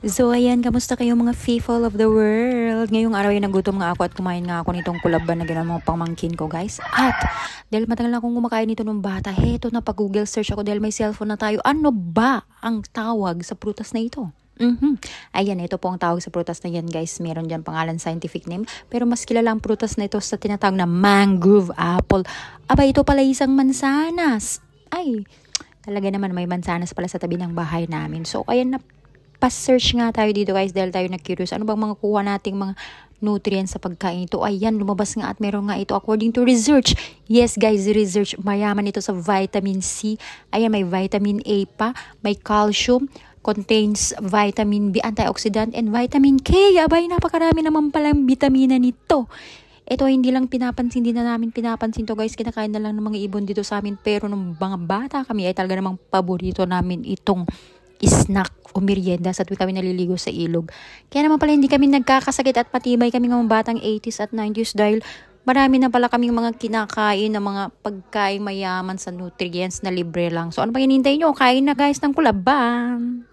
So ayan, kamusta kayo mga people of the world? Ngayong araw ay nagutom nga ako at kumain nga ako nitong kulaban na gano'n mga pamangkin ko guys. At dahil matagal na akong kumakain nito nung bata, heto na pag-google search ako dahil may cellphone na tayo. Ano ba ang tawag sa prutas na ito? Ayan, ito po ang tawag sa prutas na yan guys. Meron dyan pangalan scientific name. Pero mas kilala ang prutas na ito sa tinatawag na mangrove apple. Aba, ito pala isang mansanas. Ay, talaga naman may mansanas pala sa tabi ng bahay namin. So ayan na, pa-search nga tayo dito guys dahil tayo na-curious. Ano bang mga kuha nating mga nutrients sa pagkain ito? Ayan, lumabas nga at meron nga ito according to research. Yes guys, research. Mayaman ito sa vitamin C. Ayan, may vitamin A pa. May calcium. Contains vitamin B, antioxidant, and vitamin K. Abay, napakarami naman palang vitamina nito. Ito ay hindi lang pinapansin, hindi na namin pinapansin to guys. Kinakain na lang ng mga ibon dito sa amin. Pero nung mga bata kami ay talaga namang paborito namin itong snack o merienda sa tuwing kami naliligo sa ilog. Kaya naman pala hindi kami nagkakasakit at patibay kami ng batang 80s at 90s dahil marami na pala kaming mga kinakain na mga pagkain mayaman sa nutrients na libre lang. So ano pa hinihintay nyo? Kain na guys ng kulaban!